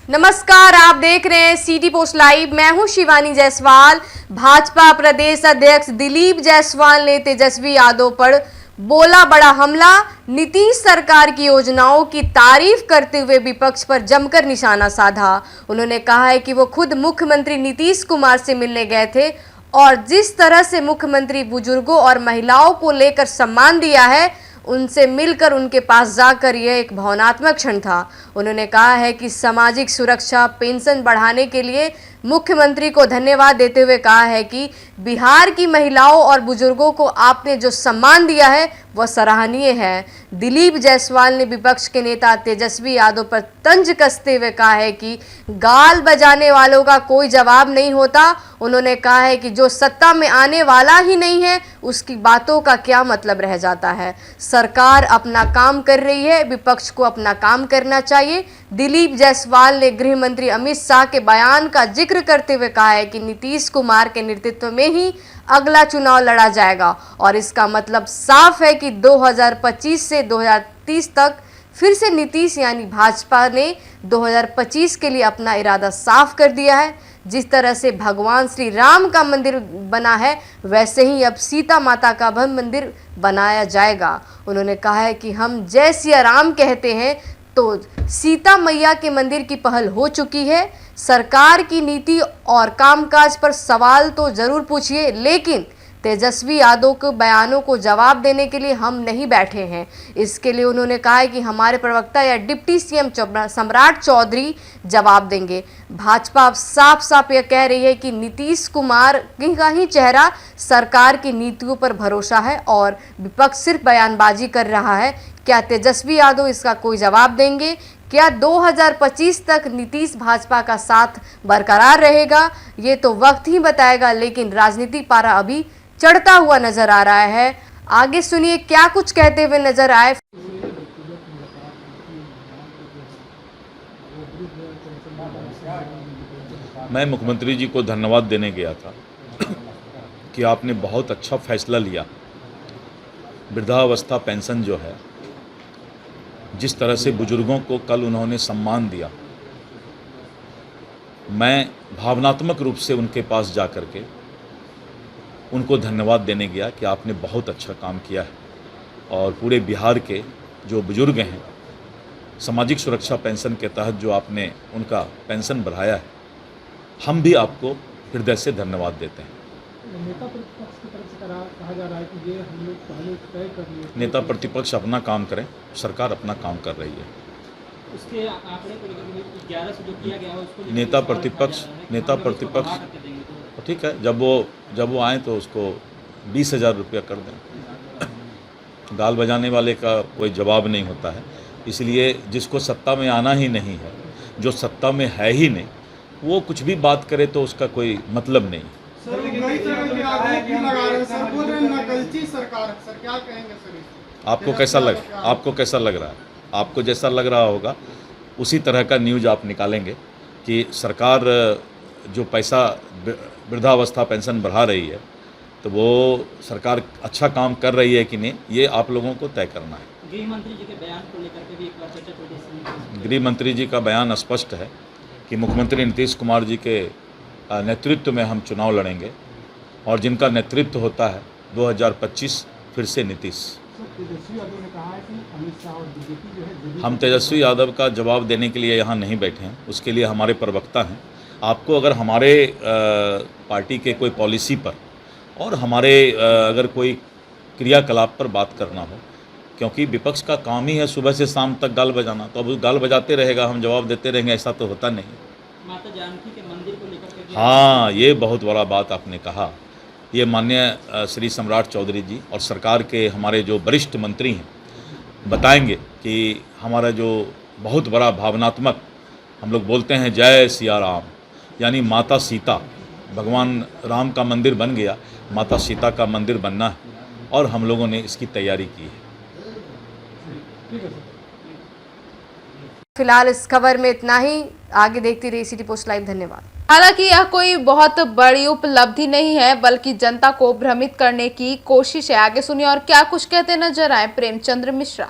नमस्कार, आप देख रहे हैं सिटी पोस्ट लाइव। मैं हूं शिवानी जायसवाल। भाजपा प्रदेश अध्यक्ष दिलीप जायसवाल ने तेजस्वी यादव पर बोला बड़ा हमला। नीतीश सरकार की योजनाओं की तारीफ करते हुए विपक्ष पर जमकर निशाना साधा। उन्होंने कहा है कि वो खुद मुख्यमंत्री नीतीश कुमार से मिलने गए थे और जिस तरह से मुख्यमंत्री बुजुर्गों और महिलाओं को लेकर सम्मान दिया है, उनसे मिलकर उनके पास जाकर यह एक भावनात्मक क्षण था। उन्होंने कहा है कि सामाजिक सुरक्षा पेंशन बढ़ाने के लिए मुख्यमंत्री को धन्यवाद देते हुए कहा है कि बिहार की महिलाओं और बुजुर्गों को आपने जो सम्मान दिया है वह सराहनीय है। दिलीप जायसवाल ने विपक्ष के नेता तेजस्वी यादव पर तंज कसते हुए कहा है कि गाल बजाने वालों का कोई जवाब नहीं होता। उन्होंने कहा है कि जो सत्ता में आने वाला ही नहीं है उसकी बातों का क्या मतलब रह जाता है। सरकार अपना काम कर रही है, विपक्ष को अपना काम करना चाहिए। दिलीप जायसवाल ने गृह मंत्री अमित शाह के बयान का जिक्र करते हुए कहा है कि नीतीश कुमार के नेतृत्व में ही अगला चुनाव लड़ा जाएगा और इसका मतलब साफ है कि 2025 से 2030 तक फिर से नीतीश यानी भाजपा ने 2025 के लिए अपना इरादा साफ कर दिया है। जिस तरह से भगवान श्री राम का मंदिर बना है वैसे ही अब सीता माता का भी मंदिर बनाया जाएगा। उन्होंने कहा है कि हम जय सिया राम कहते हैं तो सीता मैया के मंदिर की पहल हो चुकी है। सरकार की नीति और कामकाज पर सवाल तो जरूर पूछिए, लेकिन तेजस्वी यादव के बयानों को जवाब देने के लिए हम नहीं बैठे हैं। इसके लिए उन्होंने कहा है कि हमारे प्रवक्ता या डिप्टी सीएम सम्राट चौधरी जवाब देंगे। भाजपा अब साफ साफ यह कह रही है कि नीतीश कुमार का ही चेहरा सरकार की नीतियों पर भरोसा है और विपक्ष सिर्फ बयानबाजी कर रहा है। क्या तेजस्वी यादव इसका कोई जवाब देंगे? क्या 2025 तक नीतीश भाजपा का साथ बरकरार रहेगा? ये तो वक्त ही बताएगा, लेकिन राजनीतिक पारा अभी चढ़ता हुआ नजर आ रहा है। आगे सुनिए क्या कुछ कहते हुए नजर आए। मैं मुख्यमंत्री जी को धन्यवाद देने गया था कि आपने बहुत अच्छा फैसला लिया। वृद्धावस्था पेंशन जो है, जिस तरह से बुजुर्गों को कल उन्होंने सम्मान दिया, मैं भावनात्मक रूप से उनके पास जा कर के उनको धन्यवाद देने गया कि आपने बहुत अच्छा काम किया है और पूरे बिहार के जो बुजुर्ग हैं, सामाजिक सुरक्षा पेंशन के तहत जो आपने उनका पेंशन बढ़ाया है, हम भी आपको हृदय से धन्यवाद देते हैं। नेता प्रतिपक्ष की तरफ से कहा जा रहा है कि ये हम लोग पहले तय कर लिए। नेता प्रतिपक्ष अपना काम करें, सरकार अपना काम कर रही है। उसके आंकड़े को लेकर 11 से जो किया गया है उसको नेता प्रतिपक्ष ठीक है, जब वो आए तो उसको 20,000 रुपया कर दें। गाल बजाने वाले का कोई जवाब नहीं होता है, इसलिए जिसको सत्ता में आना ही नहीं है, जो सत्ता में है ही नहीं, वो कुछ भी बात करे तो उसका कोई मतलब नहीं। आपको कैसा लग रहा है? आपको जैसा लग रहा होगा उसी तरह का न्यूज आप निकालेंगे कि सरकार जो पैसा वृद्धावस्था पेंशन बढ़ा रही है तो वो सरकार अच्छा काम कर रही है कि नहीं, ये आप लोगों को तय करना है। गृह मंत्री जी के बयान को लेकर के भी एक बार चर्चा थोड़ी। गृह मंत्री जी का बयान स्पष्ट है कि मुख्यमंत्री नीतीश कुमार जी के नेतृत्व में हम चुनाव लड़ेंगे और जिनका नेतृत्व होता है 2025 फिर से नीतीश। तेजस्वी यादव ने कहा है कि अमित शाह और बीजेपी जो है, हम तेजस्वी यादव का जवाब देने के लिए यहाँ नहीं बैठे हैं, उसके लिए हमारे प्रवक्ता हैं। आपको अगर हमारे पार्टी के कोई पॉलिसी पर और हमारे अगर कोई क्रियाकलाप पर बात करना हो, क्योंकि विपक्ष का काम ही है सुबह से शाम तक गाल बजाना, तो अब गाल बजाते रहेगा, हम जवाब देते रहेंगे, ऐसा तो होता नहीं। माता जानकी के मंदिर को लेकर, हाँ, ये बहुत बड़ा बात आपने कहा। ये माननीय श्री सम्राट चौधरी जी और सरकार के हमारे जो वरिष्ठ मंत्री हैं बताएंगे कि हमारा जो बहुत बड़ा भावनात्मक, हम लोग बोलते हैं जय सिया राम, यानी माता सीता, भगवान राम का मंदिर बन गया, माता सीता का मंदिर बनना है और हम लोगों ने इसकी तैयारी की है। फिलहाल इस खबर में इतना ही। आगे देखती रही सिटी पोस्ट लाइव। धन्यवाद। हालांकि यह कोई बहुत बड़ी उपलब्धि नहीं है, बल्कि जनता को भ्रमित करने की कोशिश है। आगे सुनिए और क्या कुछ कहते नजर आए प्रेमचंद्र मिश्रा।